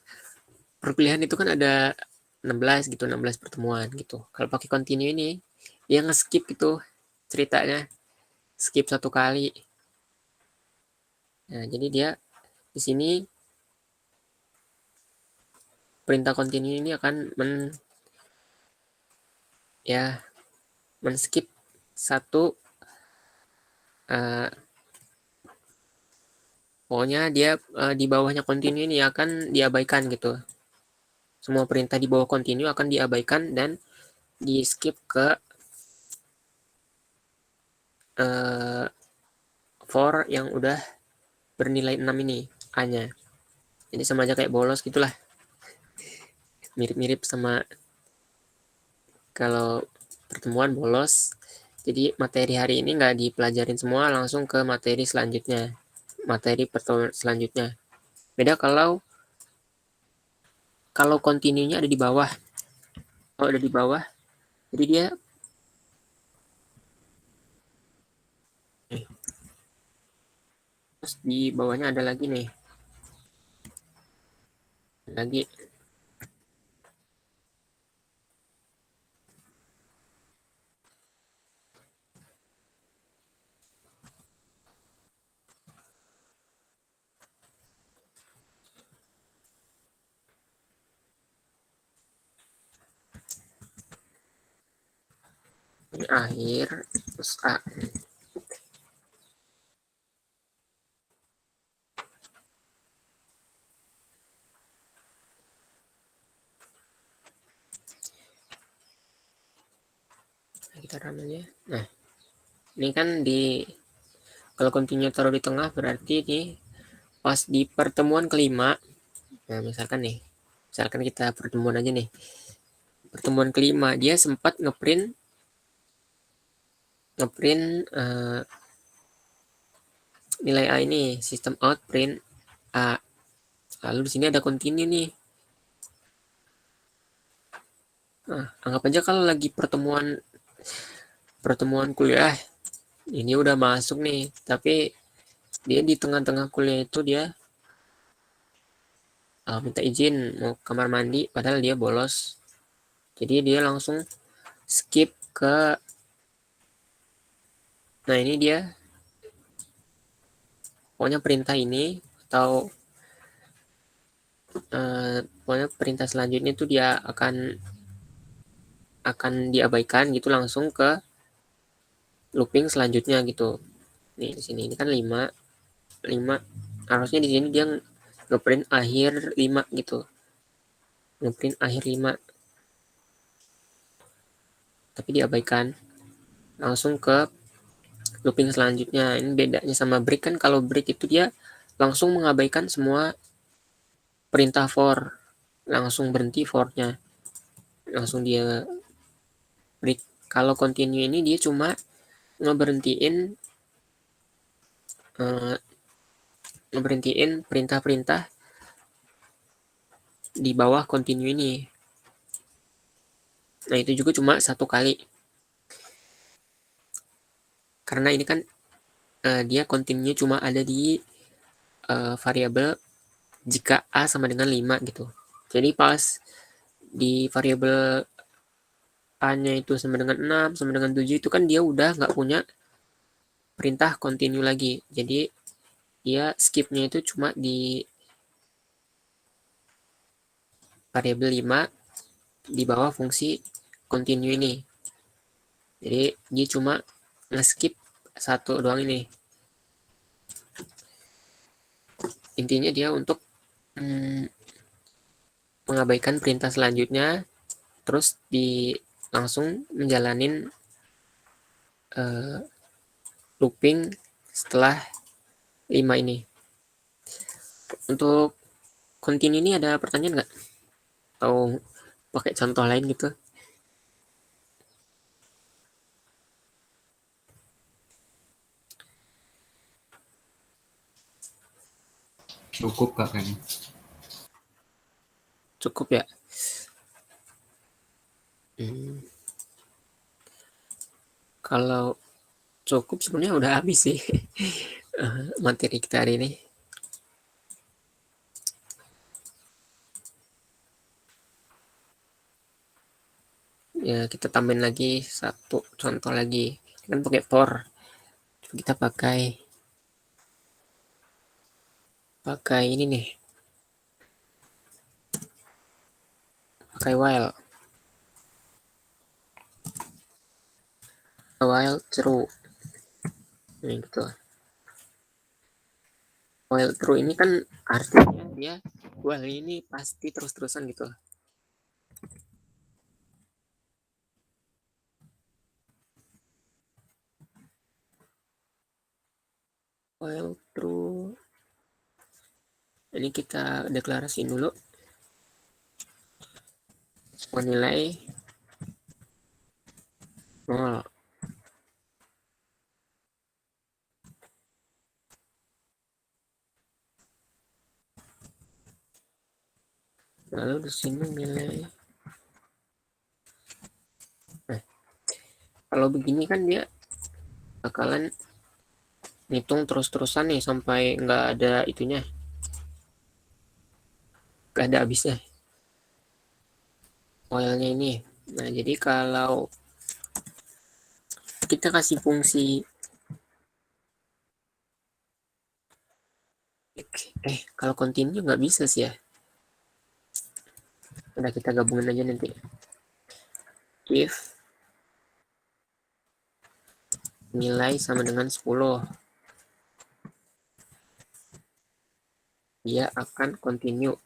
Speaker 1: perkuliahan itu kan ada 16 gitu, 16 pertemuan gitu. Kalau pakai continue ini, dia nge-skip gitu ceritanya. Skip 1 kali. Nah, jadi dia di sini perintah continue ini akan men-skip satu, pokoknya dia di bawahnya continue ini akan diabaikan gitu. Semua perintah di bawah continue akan diabaikan dan di skip ke for yang udah bernilai 6 ini A-nya. Jadi sama aja kayak bolos gitulah. Mirip-mirip sama kalau pertemuan bolos. Jadi materi hari ini nggak dipelajarin semua, langsung ke materi selanjutnya. Materi pertemuan selanjutnya. Beda kalau continue-nya ada di bawah. Kalau ada di bawah, jadi dia terus di bawahnya ada lagi nih. Lagi. Ini akhir terus A. Kita ramanya. Nah, ini kan kalau continue taruh di tengah berarti nih pas di pertemuan kelima. Nah, misalkan kita pertemuan aja nih. Pertemuan kelima dia sempat ngeprint nilai A ini, sistem out print A. Lalu di sini ada continue nih. Nah, anggap aja kalau lagi pertemuan kuliah ini udah masuk nih, tapi dia di tengah-tengah kuliah itu dia minta izin mau kamar mandi, padahal dia bolos. Jadi dia langsung skip ke, nah ini dia, pokoknya perintah ini atau pokoknya perintah selanjutnya itu dia akan diabaikan gitu, langsung ke looping selanjutnya gitu. Nih di sini ini kan 5 harusnya di sini dia ngeprint akhir 5 gitu, ngeprint akhir 5, tapi diabaikan, langsung ke looping selanjutnya. Ini bedanya sama break kan, kalau break itu dia langsung mengabaikan semua perintah for, langsung berhenti for-nya, langsung dia break. Kalau continue ini dia cuma ngeberhentiin perintah-perintah di bawah continue ini. Nah itu juga cuma 1 kali, karena ini kan dia continue cuma ada di variabel jika A sama dengan 5 gitu. Jadi pas di variabel A-nya itu sama dengan 6, sama dengan 7, itu kan dia udah nggak punya perintah continue lagi. Jadi dia skipnya itu cuma di variabel 5 di bawah fungsi continue ini. Jadi dia cuma nge-skip 1 doang ini. Intinya dia untuk mengabaikan perintah selanjutnya, terus langsung menjalanin looping setelah 5 ini. Untuk continue ini ada pertanyaan nggak? Atau pakai contoh lain gitu?
Speaker 2: Cukup Kak kayaknya.
Speaker 1: Cukup ya? Kalau cukup sebenarnya udah habis sih materi kita hari ini. Ya kita tambahin lagi 1 contoh lagi, kan pakai for. Kita pakai ini nih, pakai while true. Ini gitu. While true ini kan artinya dia while ini pasti terus-terusan gitu. While true. Ini kita deklarasiin dulu. Menilai 0. Lalu di sini nilai. Nah, kalau begini kan dia bakalan ngitung terus-terusan nih sampai nggak ada itunya, nggak ada habisnya while-nya ini. Nah jadi kalau kita kasih fungsi kalau continue nggak bisa sih ya. Udah kita gabungin aja nanti. If nilai sama dengan 10, dia akan continue.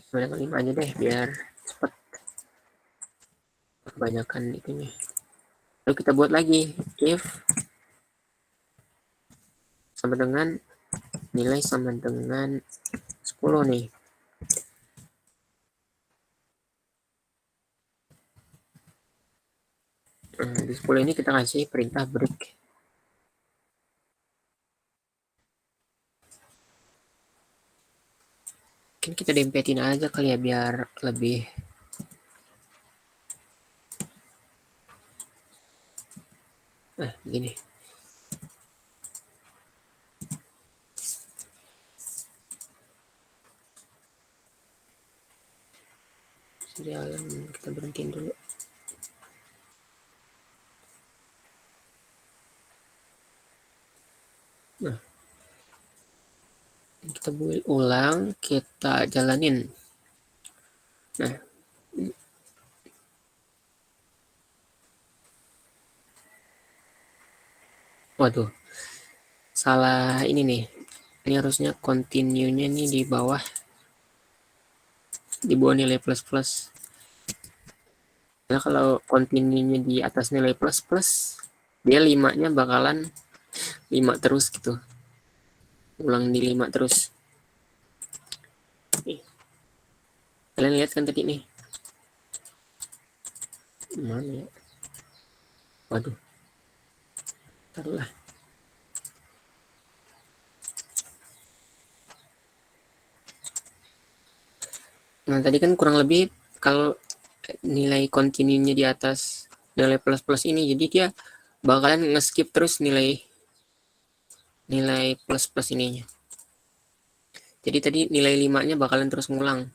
Speaker 1: Sama dengan 5 aja deh biar cepat. Kebanyakan itunya. Lalu kita buat lagi if sama dengan nilai sama dengan 10 nih. Di 10 ini kita kasih perintah break. Mungkin kita dempetin aja kali ya biar lebih begini. Serialan kita berhentiin dulu. Nah, kita build ulang, kita jalanin. Nah, waduh, salah ini nih. Ini harusnya continue-nya nih di bawah nilai plus. Nah, kalau continue-nya di atas nilai plus, dia 5-nya bakalan 5 terus gitu. Ulang di 5 terus. Nih. Kalian lihat kan tadi nih. Mana ya? Waduh. Taruhlah. Nah, tadi kan kurang lebih kalau nilai continue-nya di atas nilai plus ini, jadi dia bakalan nge-skip terus nilai plus ininya. Jadi tadi nilai 5-nya bakalan terus ngulang.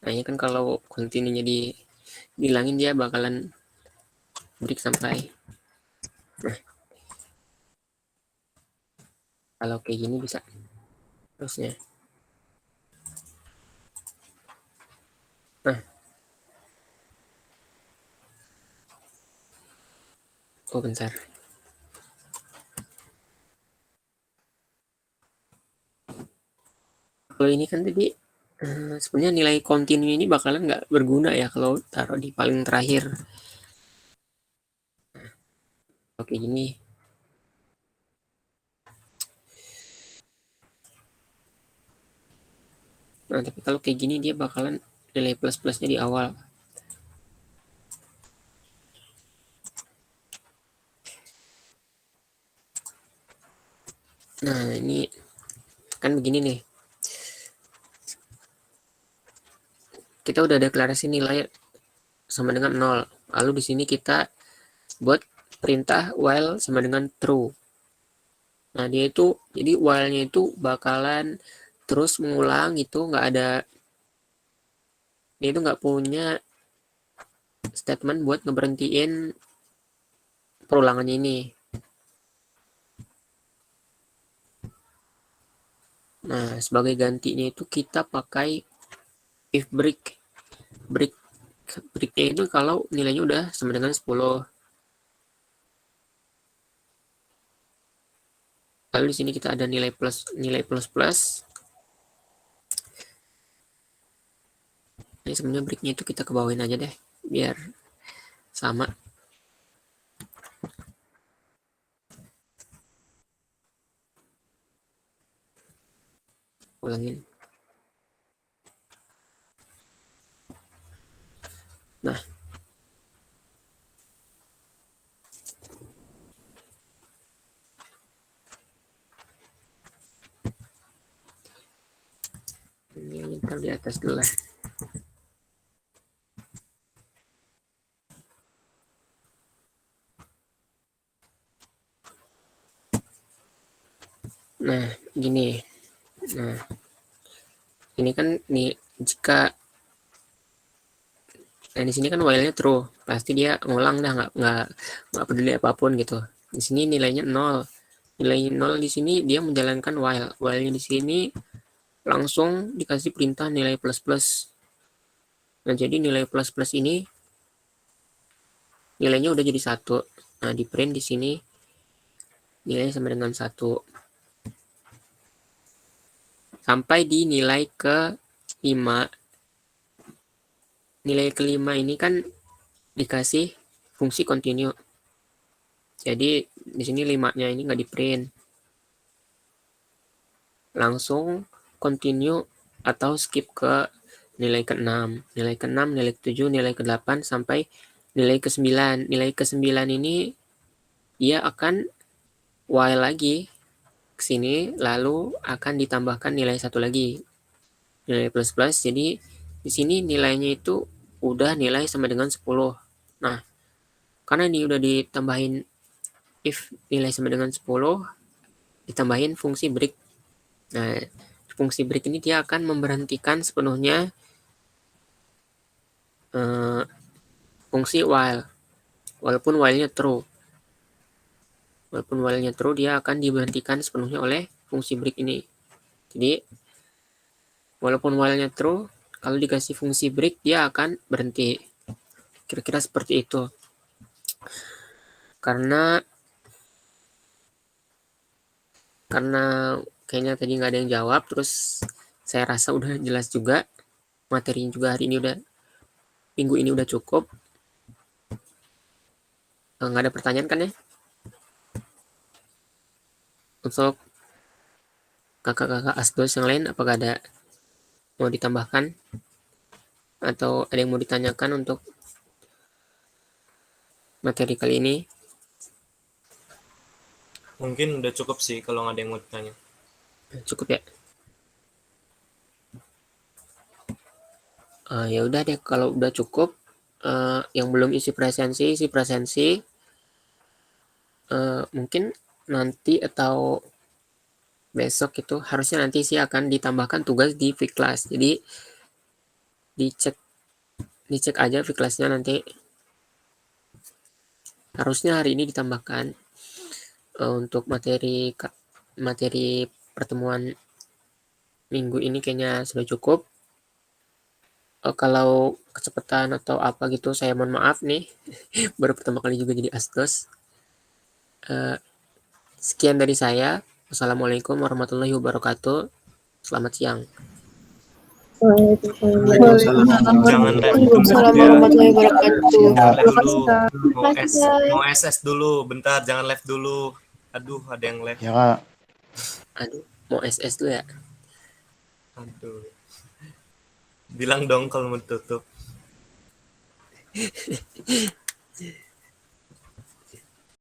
Speaker 1: Nah, ini kan kalau continue-nya dihilangin, dia bakalan break sampai. Nah, kalau kayak gini bisa terusnya. Nah, oh bentar. Kalau ini kan tadi sebenarnya nilai continue ini bakalan nggak berguna ya kalau taruh di paling terakhir. Oke, gini. Nah, tapi kalau kayak gini dia bakalan nilai plus-plusnya di awal. Nah, ini kan begini nih. Kita udah deklarasi nilai sama dengan 0. Lalu di sini kita buat perintah while sama dengan true. Nah, dia itu jadi while-nya itu bakalan terus mengulang, itu dia itu nggak punya statement buat ngeberhentiin perulangannya ini. Nah, sebagai gantinya itu kita pakai if break. Breaknya itu kalau nilainya udah sama dengan 10. Lalu di sini kita ada nilai plus. Ini sebenarnya breaknya itu kita kebawain aja deh biar sama. Ulangin. Nah, ini taruh di atas dulu lah. Nah, gini. Nah, ini kan nih jika di sini kan while-nya true, pasti dia ngulang dah, nggak peduli apapun gitu. Di sini nilainya 0. Nilai 0 di sini dia menjalankan while. While-nya di sini langsung dikasih perintah nilai plus. Nah, jadi nilai plus ini nilainya udah jadi 1. Nah, di print di sini nilainya sama dengan 1. Sampai di nilai ke-5. Nilai ke-5 ini kan dikasih fungsi continue. Jadi di sini 5-nya ini nggak di print. Langsung continue atau skip ke nilai ke-6. Nilai ke-6, nilai ke-7, nilai ke-8 sampai nilai ke-9. Nilai ke-9 ini dia akan while lagi ke sini, lalu akan ditambahkan nilai 1 lagi. nilai plus. Jadi di sini nilainya itu udah nilai sama dengan 10. Nah, karena ini udah ditambahin if nilai sama dengan 10, ditambahin fungsi break. Nah, fungsi break ini dia akan memberhentikan sepenuhnya fungsi while. Walaupun while-nya true. Dia akan diberhentikan sepenuhnya oleh fungsi break ini. Jadi, walaupun while-nya true, kalau dikasih fungsi break, dia akan berhenti. Kira-kira seperti itu. Karena kayaknya tadi nggak ada yang jawab, terus saya rasa udah jelas juga. Materinya juga hari ini minggu ini udah cukup. Nggak ada pertanyaan kan ya? Untuk kakak-kakak asdos yang lain, apakah ada mau ditambahkan? Atau ada yang mau ditanyakan untuk materi kali ini?
Speaker 4: Mungkin udah cukup sih kalau nggak ada yang mau ditanya.
Speaker 1: Cukup ya? Ya udah deh, kalau udah cukup. Yang belum isi presensi. Mungkin nanti atau besok itu harusnya nanti sih akan ditambahkan tugas di Vclass. Jadi dicek aja Vclass-nya nanti. Harusnya hari ini ditambahkan. Untuk materi pertemuan minggu ini kayaknya sudah cukup. Kalau kecepatan atau apa gitu, saya mohon maaf nih. Baru pertama kali juga jadi asdos. Sekian dari saya. Wassalamualaikum warahmatullahi wabarakatuh. Selamat siang.
Speaker 4: Jangan live dulu.
Speaker 5: Warahmatullahi wabarakatuh.
Speaker 4: Jangan live dulu. Mau SS dulu. Bentar, jangan live dulu. Aduh, ada yang live.
Speaker 6: Ya Kak.
Speaker 1: Aduh, mau SS dulu ya.
Speaker 4: Aduh. Bilang dong kalau mau tutup.